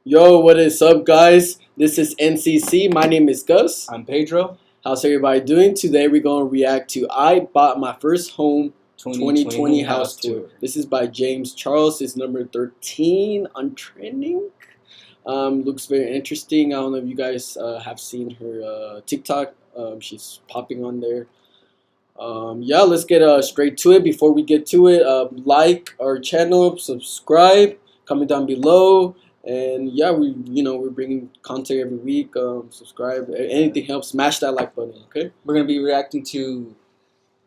Yo, what is up, guys? This is NCC. My name is Gus. I'm Pedro. How's everybody doing? Today we're going to react to I Bought My First Home 2020 House Tour. This is by James Charles. It's number 13 on trending. Looks very interesting. I don't know if you guys have seen her TikTok. She's popping on there. Yeah, let's get straight to it. Before we get to it, like our channel, subscribe, comment down below. And yeah, we're bringing content every week. Subscribe. Anything helps. Smash that like button. Okay. We're gonna be reacting to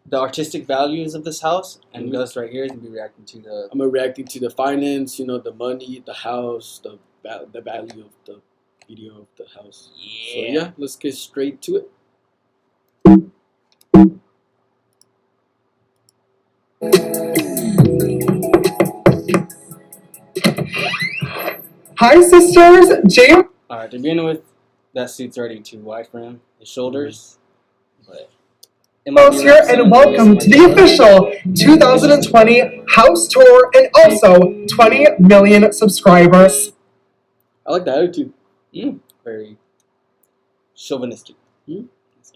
the artistic values of this house, and Gus right here is gonna be reacting to the. I'm reacting to the finance. The money, the house, the value of the video of the house. So yeah, let's get straight to it. Hi sisters, James. Alright, to begin with, that seat's already too wide for him. His shoulders. But Here and welcome to the official 2020 house tour and also 20 million subscribers. I like the attitude. Very chauvinistic.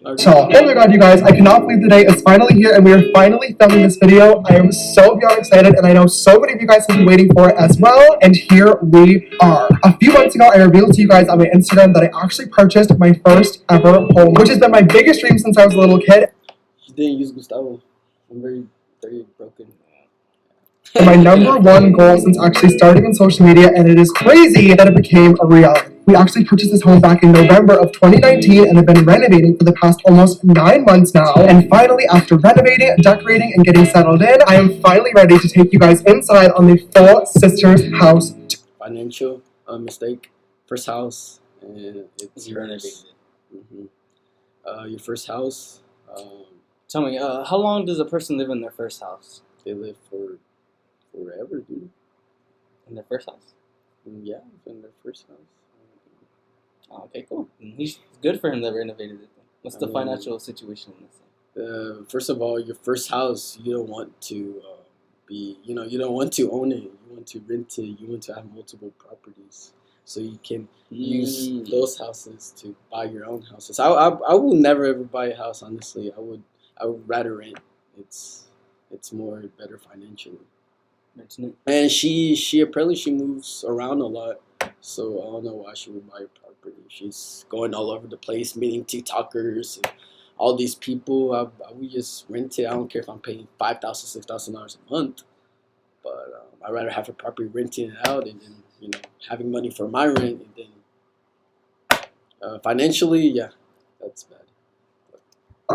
Oh my god, you guys, I cannot believe the day is finally here and we are finally filming this video. I am so beyond excited and I know so many of you guys have been waiting for it as well. And here we are. A few months ago, I revealed to you guys on my Instagram that I actually purchased my first ever home, which has been my biggest dream since I was a little kid. She didn't use Gustavo. I'm very broken. And my number one goal since actually starting on social media, and it is crazy that it became a reality. We actually purchased this home back in November of 2019 and have been renovating for the past almost 9 months now. And finally, after renovating, decorating, and getting settled in, I am finally ready to take you guys inside on the full sisters house. Financial mistake. First house. And it's renovated. Your first house. Tell me, how long does a person live in their first house? They live for forever, dude. In their first house? Yeah, in their first house. Oh, okay, cool. He's good for him that renovated it. What's the financial situation in this? First of all, your first house, you don't want to you don't want to own it. You want to rent it. You want to have multiple properties, so you can use those houses to buy your own houses. I will never ever buy a house. Honestly, I would rather rent. It's more better financially. And she apparently moves around a lot, so I don't know why she would buy a property. She's going all over the place, meeting TikTokers and all these people. I would just rent it. I don't care if I'm paying $5,000, $6,000 a month, but I'd rather have a property renting it out and then having money for my rent. And then financially, yeah, that's bad.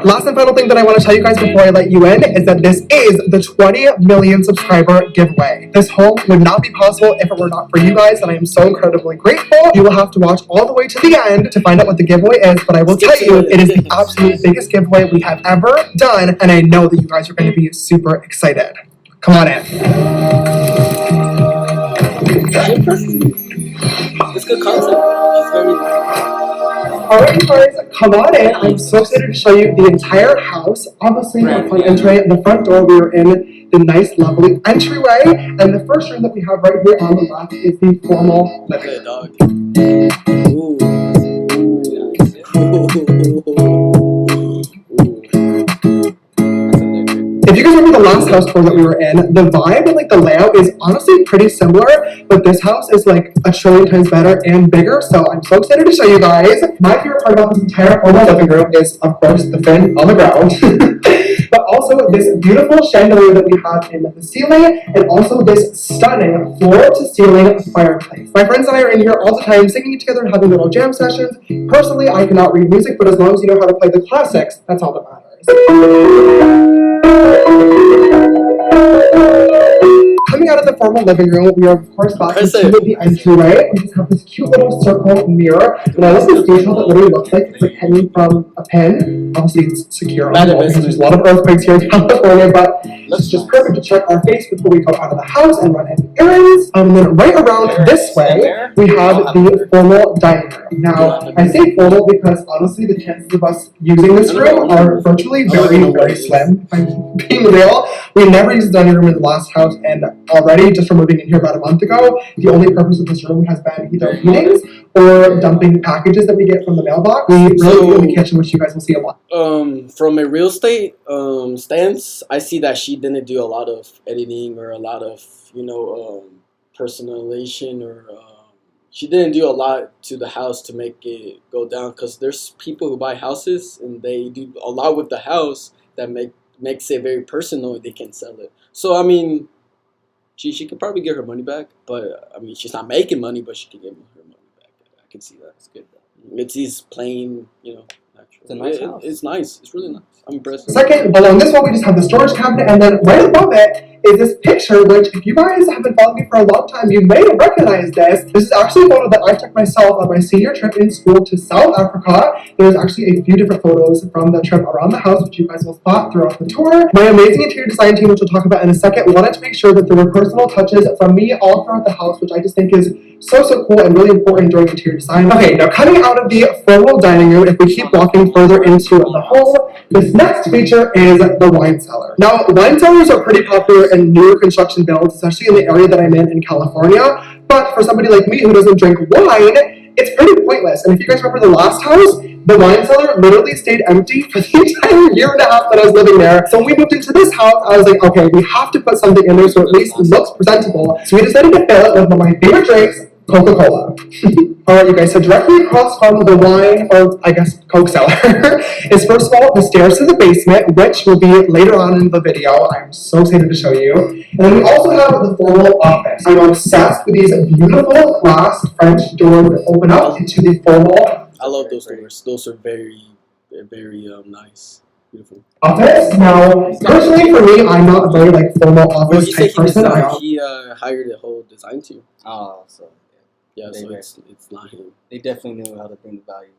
Last and final thing that I want to tell you guys before I let you in is that this is the 20 million subscriber giveaway. This home would not be possible if it were not for you guys, and I am so incredibly grateful. You will have to watch all the way to the end to find out what the giveaway is, but I will tell you, it is the absolute biggest giveaway we have ever done, and I know that you guys are going to be super excited. Come on in. It's good content. It's very Alright, you guys, come on in. I'm so excited to show you the entire house. Obviously, upon entering the front door, we are in the nice, lovely entryway. And the first room that we have right here on the left is the formal living room. If you guys remember the last house tour that we were in, the vibe and the layout is honestly pretty similar, but this house is a trillion times better and bigger, so I'm so excited to show you guys. My favorite part about this entire formal living room is, of course, the fan on the ground, but also this beautiful chandelier that we have in the ceiling, and also this stunning floor-to-ceiling fireplace. My friends and I are in here all the time singing together and having little jam sessions. Personally, I cannot read music, but as long as you know how to play the classics, that's all that matters. Coming out of the formal living room, we are of course back into the entryway. We just have this cute little circle mirror, and I love this detail that literally looks like it's hanging from a pin. obviously it's secure Bad because there's a investment. lot of earthquakes here in California, but Looks it's just nice. perfect to check our face before we go out of the house and run any errands. And then right around this way, we have the formal dining room. Now, I say formal because honestly, the chances of us using this room are virtually very slim. If I'm being real, we never used the dining room in the last house, and already, just from moving in here about a month ago, the only purpose of this room has been either meetings or dumping packages that we get from the mailbox. We really do in the kitchen, which you guys will see a lot. From a real estate stance, I see that she didn't do a lot of editing or a lot of personalization or she didn't do a lot to the house to make it go down, because there's people who buy houses and they do a lot with the house that makes it very personal and they can sell it. So I mean, she could probably get her money back, but I mean, she's not making money, but she could get her money back. I can see that. That's good. It's these plain, natural. It's a nice house. It's nice. It's really nice. I'm impressed. Second, along this wall, we just have the storage cabinet, and then right above it is this picture, which if you guys have been following me for a long time, you may recognize this. This is actually a photo that I took myself on my senior trip in school to South Africa. There's actually a few different photos from the trip around the house, which you guys will spot throughout the tour. My amazing interior design team, which we'll talk about in a second, wanted to make sure that there were personal touches from me all throughout the house, which I just think is so cool and really important during interior design. Okay, now coming out of the formal dining room, if we keep walking further into the hall, this next feature is the wine cellar. Now, wine cellars are pretty popular in newer construction builds, especially in the area that I'm in California. But for somebody like me who doesn't drink wine, it's pretty pointless. And if you guys remember the last house, the wine cellar literally stayed empty for the entire year and a half that I was living there. So when we moved into this house, I was like, okay, we have to put something in there so at least it looks presentable. So we decided to fill it with one of my favorite drinks, Coca-Cola. Alright, you guys, so directly across from the wine, or I guess Coke cellar, is first of all the stairs to the basement, which will be later on in the video. I'm so excited to show you. And then we also have the formal office. I'm obsessed with these beautiful glass French doors that open up into the formal I love those doors. Those are very nice. Beautiful. office. Now, personally for me, I'm not a very formal Well, office he said type person. he hired a whole design team. Oh, so Yeah, They so were- it's not him. they definitely knew how to bring the value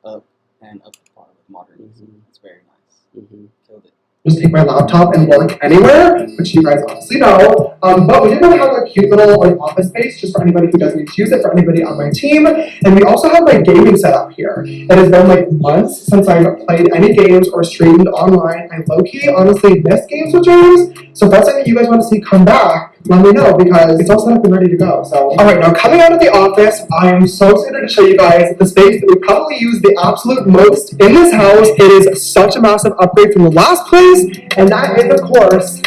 up and up the par with modernism. Mhm. It's very nice. Killed it. Just take my laptop and work anywhere, which you guys obviously know. But we did want to have a cute little office space just for anybody who doesn't need to use it, for anybody on my team. And we also have my gaming setup here. It has been months since I've played any games or streamed online. I low-key honestly miss games with James. So if that's something that you guys want to see come back, let me know because it's all set up and ready to go. So, alright, now coming out of the office, I am so excited to show you guys the space that we probably use the absolute most in this house. It is such a massive upgrade from the last place, and that is, of course,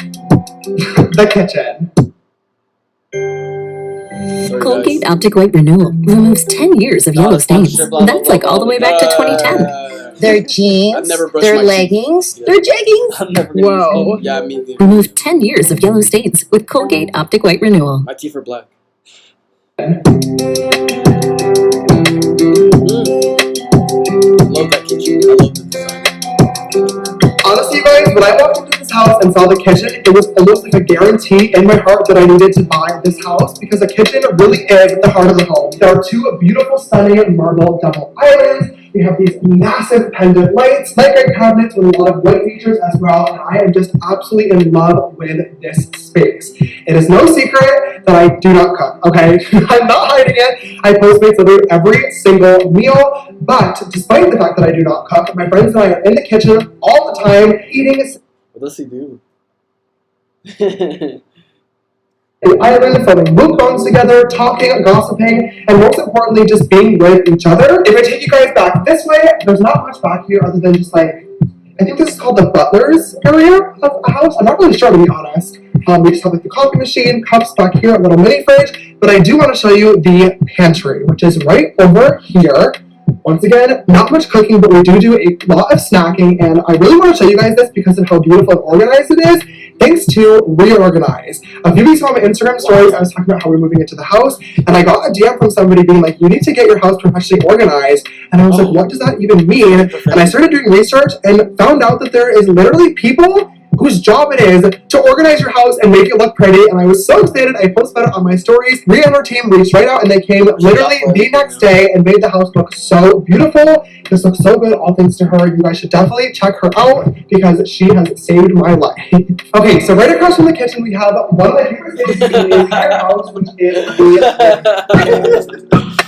the kitchen. Sorry, Colgate guys. Optic White Renewal removes 10 years of yellow stains. That's all the way back to 2010. Their I've jeans, never brushed their my leggings, Yeah. their jeggings. I'm never gonna Whoa. Yeah, I mean, Remove 10 years of yellow stains with Colgate Optic White Renewal. my teeth are black. Love that kitchen. I love the design. Honestly, you guys, when I walked into this house and saw the kitchen, it was almost like a guarantee in my heart that I needed to buy this house because the kitchen really is the heart of the home. There are two beautiful, stunning marble double islands. We have these massive pendant lights, light gray cabinets with a lot of white features as well, and I am just absolutely in love with this space. It is no secret that I do not cook, okay? I'm not hiding it. I Postmates every single meal, but despite the fact that I do not cook, my friends and I are in the kitchen all the time eating What does he do? an island, filming mukbangs together, talking, gossiping, and most importantly, just being with each other. If I take you guys back this way, there's not much back here other than just I think this is called the butler's area of a house. I'm not really sure, to be honest. We just have the coffee machine, cups back here, a little mini fridge, but I do want to show you the pantry, which is right over here. Once again, not much cooking, but we do a lot of snacking, and I really want to show you guys this because of how beautiful and organized it is, thanks to Reorganize. A few weeks ago on my Instagram stories, I was talking about how we're moving into the house, and I got a DM from somebody being like, you need to get your house professionally organized, and I was like, what does that even mean? And I started doing research and found out that there is literally people whose job it is to organize your house and make it look pretty. And I was so excited. I posted it on my stories. Rhea and her team reached right out and they came literally the next day and made the house look so beautiful. This looks so good, all thanks to her. You guys should definitely check her out because she has saved my life. Okay, so right across from the kitchen we have one of my favorite things in the entire house, which is the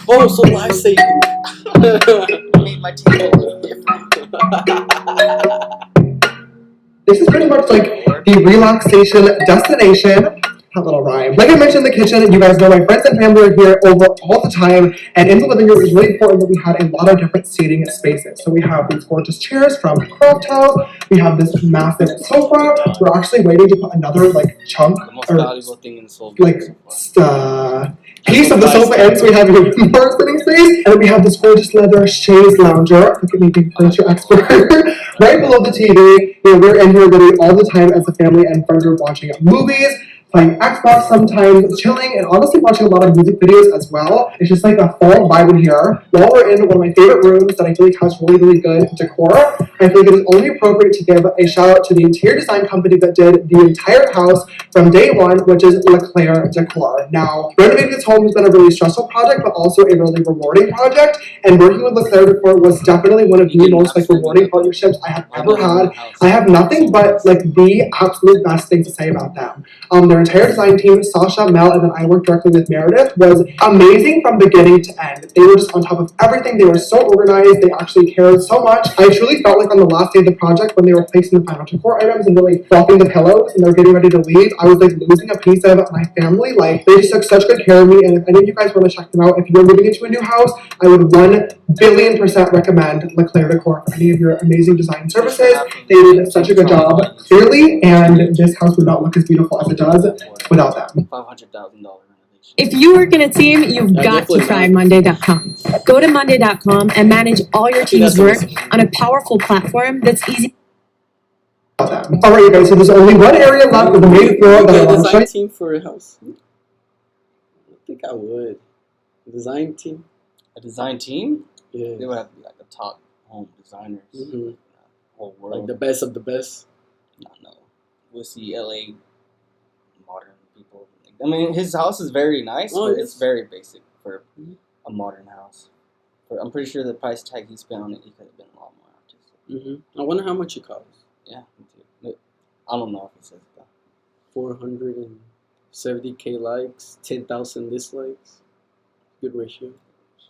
oh, so life-saving. Made my table look different. This is pretty much like the relaxation destination. That little rhyme. Like I mentioned in the kitchen, you guys know my friends and family are here over all the time, and in the living room it's really important that we had a lot of different seating spaces. So we have these gorgeous chairs from Craft House, we have this massive sofa, we're actually waiting to put another like chunk, The most or valuable thing in this whole like piece of the sofa in, so we have even more sitting space, and we have this gorgeous leather chaise lounger. Look at me being furniture expert. Right below the TV, you know, we're in here literally all the time as a family and friends are watching movies, playing Xbox sometimes, chilling, and honestly watching a lot of music videos as well. It's just like a fall vibe in here. While we're in one of my favorite rooms that I feel like has really good decor, I think it is only appropriate to give a shout out to the interior design company that did the entire house from day one, which is Leclerc Decor. Now, renovating this home has been a really stressful project, but also a really rewarding project, and working with Leclerc Decor was definitely one of the most like rewarding partnerships I have ever had. I have nothing but like the absolute best things to say about them. Their entire design team, Sasha, Mel, and then I worked directly with Meredith, was amazing from beginning to end. They were just on top of everything. They were so organized. They actually cared so much. I truly felt like on the last day of the project when they were placing the final decor items and really flopping the pillows and they were getting ready to leave, I was like losing a piece of my family. Like they just took such good care of me, and if any of you guys want to check them out, if you're moving into a new house, I would 1,000,000,000% recommend Leclerc Decor for any of your amazing design services. They did such a good job, clearly, and this house would not look as beautiful as it does without them. $500,000 renovation. If you work in a team, you've got to try Monday.com. Go to Monday.com and manage all your team's work on a powerful platform that's easy. Alright, you guys, so there's only one area left of the main floor that I want to show design you. team for a house. I think I would. Design team. A design team? Yeah. They would have to be like the top home designers in the whole world. Like the best of the best. No. We'll see LA modern people. I mean, his house is very nice, but it's very basic for a modern house. I'm pretty sure the price tag he spent on it, he could have been a lot more artistic. I wonder how much it costs. Yeah, me too. I don't know if it says that. 470K likes, 10,000 dislikes. Good ratio.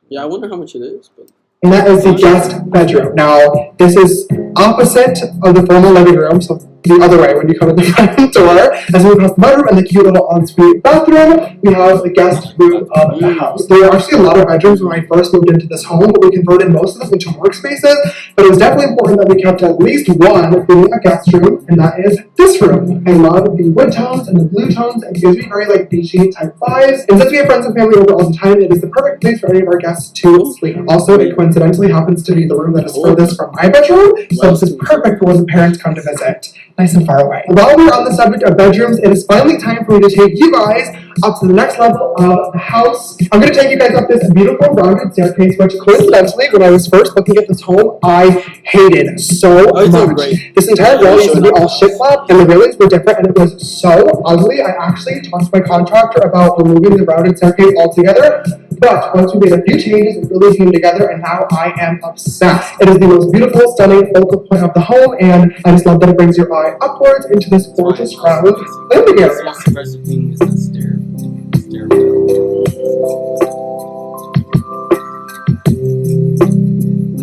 Yeah, I wonder how much it is, but. And that is the guest bedroom. Now, this is opposite of the formal living room, so the other way when you come in the front door. As we pass the bedroom and the cute little ensuite bathroom, we have the guest room of the house. There were actually a lot of bedrooms when I first moved into this home, but we converted most of them into workspaces. But it was definitely important that we kept at least one being a guest room, and that is this room. I love the wood tones and the blue tones, and it gives me very like beachy type vibes. And since we have friends and family over all the time, it is the perfect place for any of our guests to sleep. Also, it coincidentally happens to be the room that is furthest from my bedroom, so this is perfect for when the parents come to visit. Nice and far away. While we're on the subject of bedrooms, it is finally time for me to take you guys up to the next level of the house. I'm going to take you guys up this beautiful rounded staircase, which coincidentally, when I was first looking at this home, I hated so much. This entire wall used to be all shiplap, and the railings were different, and it was so ugly. I actually talked to my contractor about removing the rounded staircase altogether. But once we made a few changes, it really came together, and now I am obsessed. It is the most beautiful, stunning focal point of the home, and I just love that it brings your eye upwards into this gorgeous rounded living area. The most impressive thing is the stairwell.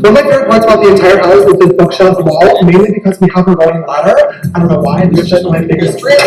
One of my favorite parts about the entire house is this bookshelf wall, mainly because we have a rolling ladder. I don't know why, this is just my biggest dream.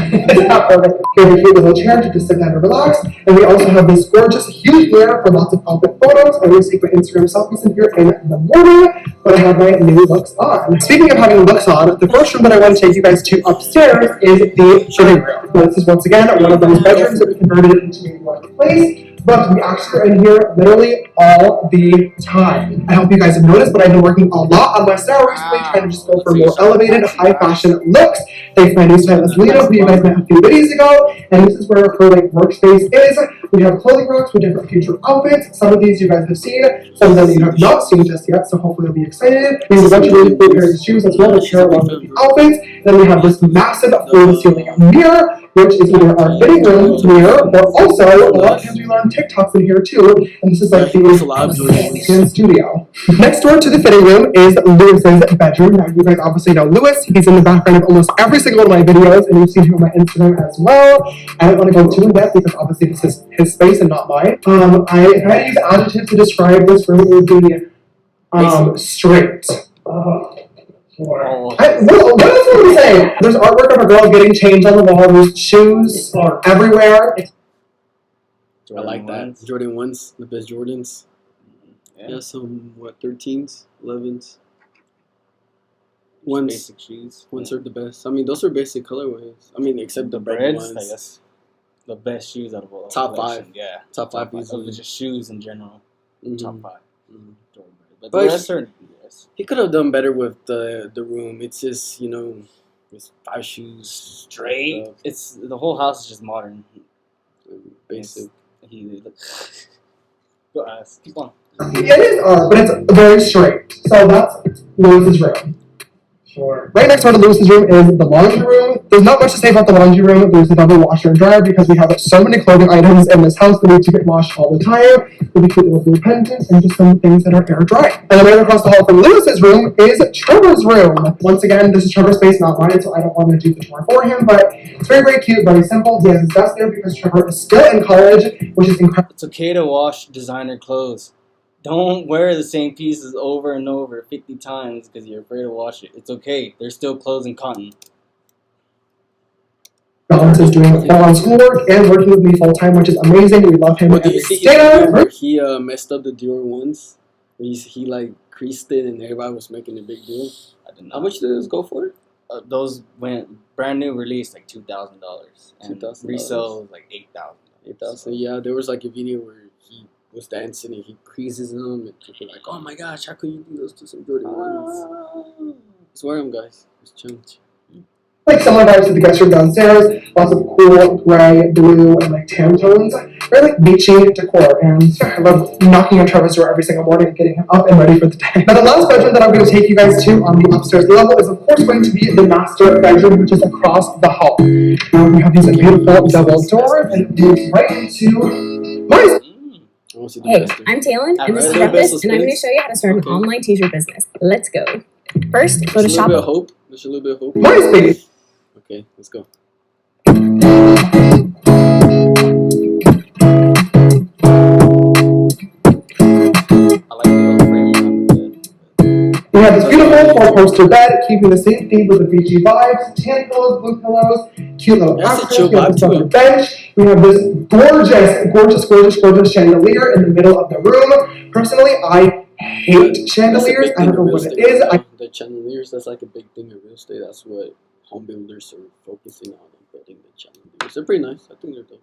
It's not perfect. We have a cute little chair to just sit down and relax. And we also have this gorgeous, huge mirror for lots of outfit photos. I always take my Instagram selfies in here in the morning, but I have my new looks on. Speaking of having looks on, the first room that I want to take you guys to upstairs is the living room. Now, this is once again one of those bedrooms that we converted into a workplace. but we actually are in here literally all the time. I hope you guys have noticed, but I've been working a lot on my style recently, trying to just go for more elevated, high fashion looks. Thanks to my new stylist, Lena, who you guys met a few videos ago, and this is where her like workspace is. We have clothing racks with different future outfits. Some of these you guys have seen, some of them you have not seen just yet, so hopefully you'll be excited. We have a bunch of really cool pairs of shoes as well to pair along with the outfits. Then we have this massive floor-to-ceiling mirror, which is either our fitting room mirror, or also a lot of times we learn TikToks in here too. And this is like the studio. Next door to the fitting room is Lewis's bedroom. Now you guys obviously know Lewis. He's in the background of almost every single one of my videos, and you've seen him on my Instagram as well. I don't want to go too in depth because obviously this is his space and not mine. I had to use adjectives to describe this room. It would be straight. What else would we say? There's artwork of a girl getting changed on the wall. There's shoes everywhere. I like that. Jordan 1s, the best Jordans. Yeah, some, 13s, 11s. Ones, basic shoes. Ones are the best. I mean, those are basic colorways. I mean, except the red ones. I guess the best shoes out of all. Top 5. Yeah. Top 5 easily. Just shoes in general. Top 5. But the rest are... He could have done better with the room. It's just, it's 5 shoes straight. It's the whole house is just modern, basic. Go ask. Keep on. It is but it's very straight. So that's Lewis's room. Sure. Right next door to Lewis's room is the laundry room. There's not much to say about the laundry room. There's a double washer and dryer because we have so many clothing items in this house that need to get washed all the time. We cute little blue pendants and just some things that are air dry. And then right across the hall from Lewis's room is Trevor's room. Once again, this is Trevor's space, not mine, so I don't want to do the tour for him, but it's very, very cute, very simple. He has his desk there because Trevor is still in college, which is incredible. It's okay to wash designer clothes. Don't wear the same pieces over and over 50 times because you're afraid to wash it. It's okay. They're still clothes and cotton. Balance is doing full-on schoolwork and working with me full-time, which is amazing. We love him. Well, did you see he messed up the Dior ones? He like creased it and everybody was making a big deal. I didn't know. How much did those go for? Those went brand new release like $2,000 and resale was like $8,000. $8,000. Yeah, there was like a video where he was dancing and he creases them and people were like, oh my gosh, how could you do those to some Jordan ones? Just wear them, guys. Just chill. Like similar vibes to the guest room downstairs, lots of cool gray, blue, and like tan tones. Very like beachy decor, and I love knocking on Trevor's door every single morning and getting him up and ready for the day. Now the last bedroom that I'm going to take you guys to on the upstairs level is of course going to be the master bedroom, which is across the hall. Now we have these beautiful double doors and it leads right into my... Hey, I'm Talon, and this is Breakfast, and I'm going to show you how to start an online t-shirt business. Let's go. First, go to shop. There's a little bit of hope. My space. Okay, let's go. We have this beautiful 4-poster bed, keeping the same theme with the beachy vibes, tan pillows, blue pillows, cute little mattresses. We have this lovely bench. We have this gorgeous chandelier in the middle of the room. Personally, I hate chandeliers. I don't know what it is. The chandeliers, that's like a big thing in real estate. That's what home builders are focusing on building the chandeliers. They're pretty nice. I think they're dope.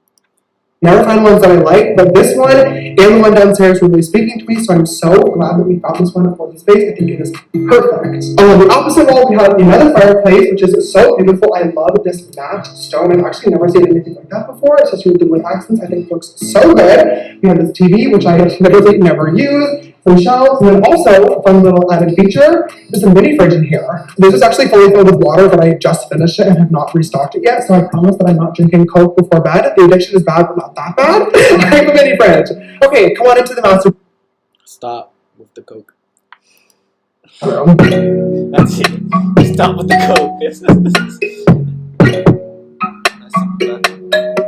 Never find ones that I like, but this one and the one downstairs were really speaking to me, so I'm so glad that we found this one for the space. I think it is perfect. On the opposite wall, we have another fireplace, which is so beautiful. I love this matte stone. I've actually never seen anything like that before. It's just really with accents. I think it looks so good. We have this TV, which I literally never use. Some shelves, and then also a fun little added feature, there's a mini fridge in here. This is actually fully filled with water, but I just finished it and have not restocked it yet, so I promise that I'm not drinking Coke before bed. The addiction is bad, but not that bad. I have a mini fridge. Okay, come on into the master. Stop with the Coke. That's it. Stop with the Coke.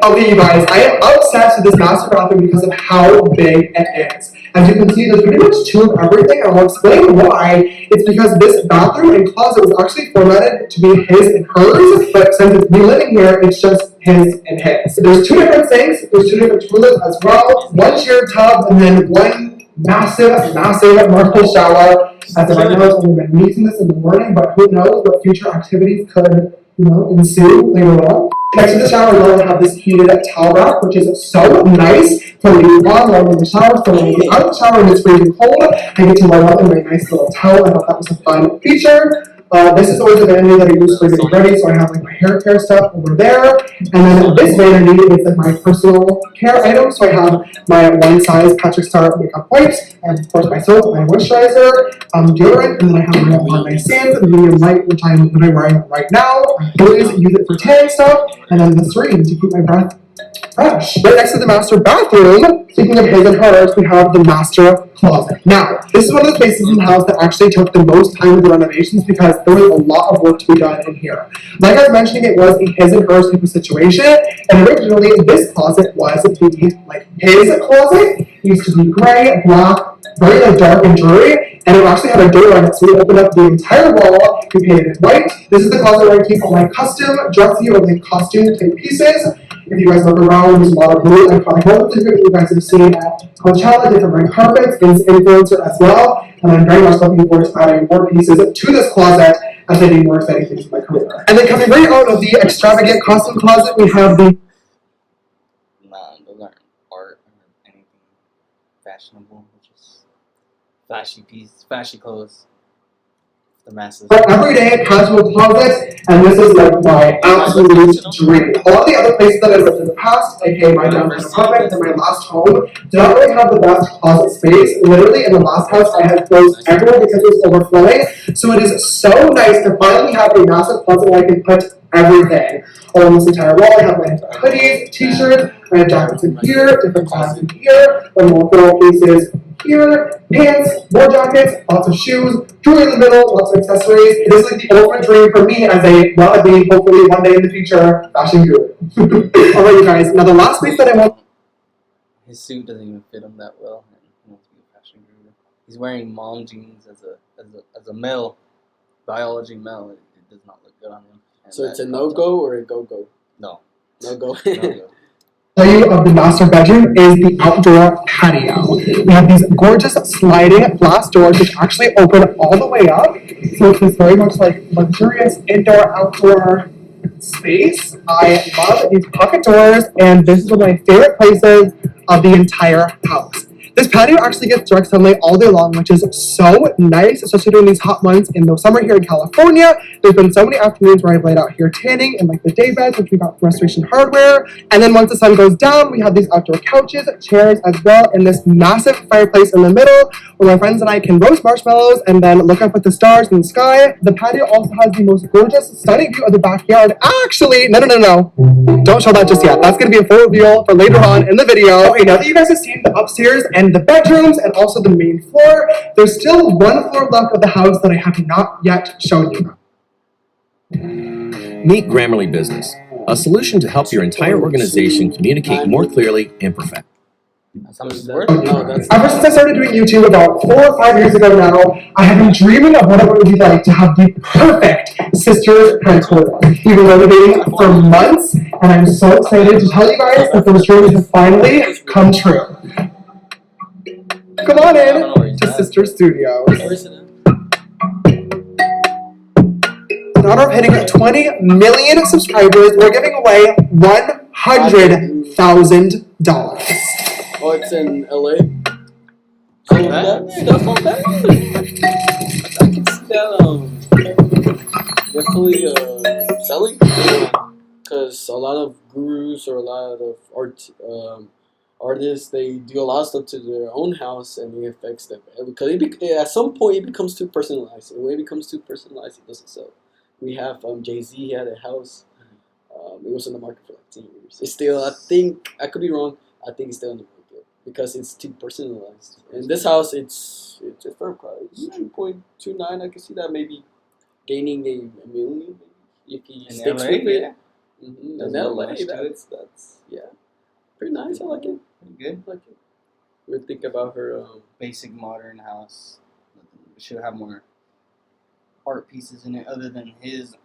Okay, you guys, I am obsessed with this master bathroom because of how big it is. As you can see, there's pretty much 2 of everything, and I'll explain why. It's because this bathroom and closet was actually formatted to be his and hers, but since it's me living here, it's just his and his. So there's 2 different sinks, there's 2 different toilets as well, 1 shared tub, and then 1 massive marble shower. As of right now, I've only been using this in the morning, but who knows what future activities could, ensue later on. Next to the shower, we also have this heated towel rack, which is so nice for leaving on while I'm in the shower. So when I get out of the shower and it's freezing cold, I get to warm up in my nice little towel. I thought that was a fun feature. This is always a vanity that I use for getting ready, so I have like my hair care stuff over there. And then this vanity is like my personal care item, so I have my one size Patrick Star makeup wipes, and of course my soap, my moisturizer, deodorant, and then I have my On My Sands, the medium light, which I'm wearing right now. I always use it for tanning stuff, and then the Serene to keep my breath fresh. Right next to the master bathroom, speaking of his and hers, we have the master closet. Now, this is one of the places in the house that actually took the most time with the renovations because there was a lot of work to be done in here. Like I was mentioning, it was a his and hers type of situation, and originally this closet was his closet. It used to be gray, black, very dark and dreary, and it actually had a door on it, so we opened up the entire wall, we painted it white. This is the closet where I keep all my custom, dressy, or costume type pieces. If you guys look around, there's a lot of really iconic moments that you guys have seen at Coachella, different red carpets, influencer as well. And I'm very much looking forward to adding more pieces to this closet as I do more exciting things in my career. And then coming right out of the extravagant costume closet, we have the those aren't art or anything fashionable. Just flashy flashy clothes. The masses. Everyday casual closet, and this is my absolute dream. A lot of the other places that I lived in the past, aka my downtown apartment and my last home, did not really have the best closet space. Literally, in the last house, I had clothes everywhere because it was overflowing. So it is so nice to finally have a massive closet where I can put everything. Along this entire wall, I have my hoodies, t-shirts, I have jackets in here, different bags in here, my more throw pieces here, pants, more jackets, lots of shoes, jewelry in the middle, lots of accessories. It is the ultimate dream for me as a wannabe, hopefully one day in the future, fashion guru. Alright, you guys, now the last piece that I want. His suit doesn't even fit him that well. He wants to be a fashion guru. He's wearing mom jeans as a male, biology male. It does not look good on him. And so it's a no-go or a go-go? No. No-go. No-go. View of the master bedroom is the outdoor patio. We have these gorgeous sliding glass doors which actually open all the way up. So it's this very much luxurious indoor-outdoor space. I love these pocket doors, and this is one of my favorite places of the entire house. This patio actually gets direct sunlight all day long, which is so nice, especially during these hot months in the summer here in California. There's been so many afternoons where I've laid out here tanning in the day beds, which we got from Restoration Hardware. And then once the sun goes down, we have these outdoor couches, chairs as well, and this massive fireplace in the middle where my friends and I can roast marshmallows and then look up at the stars in the sky. The patio also has the most gorgeous, stunning view of the backyard. Actually, no. Don't show that just yet. That's going to be a full reveal for later on in the video. Okay, now that you guys have seen the upstairs and the bedrooms and also the main floor, there's still one floor left of the house that I have not yet shown you. Meet Grammarly Business, a solution to help your entire organization communicate more clearly and perfectly. That's how much it's worth? Ever since I started doing YouTube about 4 or 5 years ago now, I have been dreaming of what it would be like to have the perfect sisters headquarters. We've been renovating for months, and I'm so excited to tell you guys that those dreams have finally come true. Come on in to Sister Studios. In honor of hitting 20 million subscribers, we're giving away $100,000. Oh, it's in LA? So that's not bad. I can see that definitely selling. Because a lot of gurus or a lot of artists, they do a lot of stuff to their own house and it affects them. Because at some point it becomes too personalized. And when it becomes too personalized, it doesn't sell. We have Jay-Z, he had a house. It was in the market for 10 years. It's still, I think, I could be wrong, I think it's still in the market because it's too personalized. And this house, it's a fair price, 2.29. I can see that maybe gaining a million if he sticks with it. Yeah. Mm-hmm. And LA, that's pretty nice. I like it. Pretty good. I like it. We think about her basic modern house. We should have more art pieces in it other than his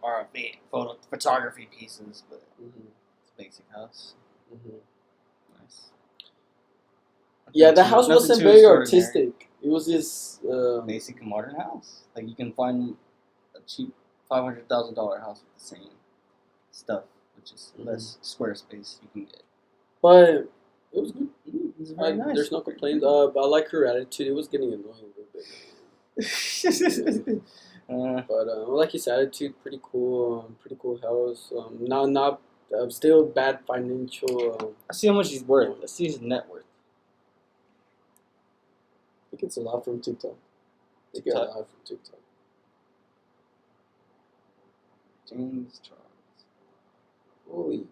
photography pieces, but it's a basic house. Nice. Yeah, the house wasn't very artistic. It was this basic modern house. Like you can find a cheap $500,000 house with the same stuff which is less square space you can get. But it was good. It's very nice. There's no complaints. But I like her attitude. It was getting annoying a little bit. But I like his attitude. Pretty cool. Pretty cool house. Not still bad financial. I see how much he's worth. Let's see his net worth. I think it's a lot from TikTok. They get a lot from TikTok. James Charles. Holy,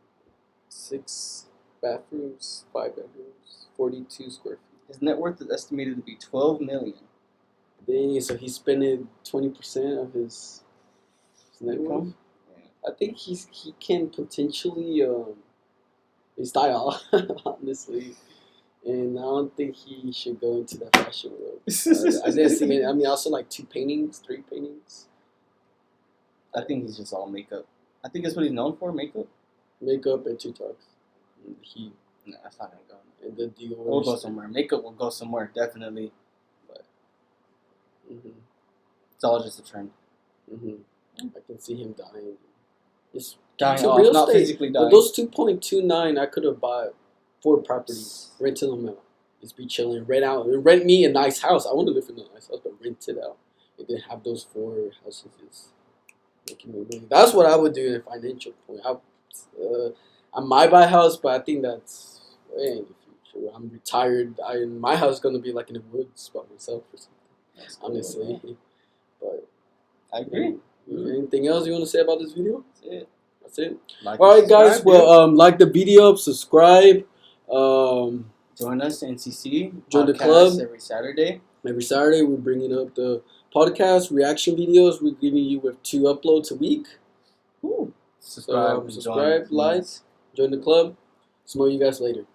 6 bathrooms, 5 bedrooms, 42 square feet. His net worth is estimated to be $12 million. Dang, so he's spending 20% of his net worth. Yeah. I think he can potentially style, honestly. And I don't think he should go into the fashion world. I didn't see it. I mean, also like 3 paintings. I think he's just all makeup. I think that's what he's known for, makeup. Makeup and TikToks. No, that's not gonna go. And the Dior. We'll go somewhere. Makeup will go somewhere, definitely. But it's all just a trend. I can see him dying. Just dying off, not physically dying. With those 2.29, I could have bought 4 properties, rented them out, just be chilling, rent me a nice house. I want to live in a nice house, but rent it out, and then have those 4 houses. Making me money. That's what I would do in a financial point. I might buy a house, but I think that's way in the future. I'm retired. My house is gonna be like in the woods by myself or something. Honestly, but I agree. Anything else you want to say about this video? That's it. Like all right, guys. Well, like the video, subscribe. Join us, NCC. Join the club every Saturday. Every Saturday, we're bringing up the podcast reaction videos. We're giving you with 2 uploads a week. Subscribe, like, join the club. Smell you guys later.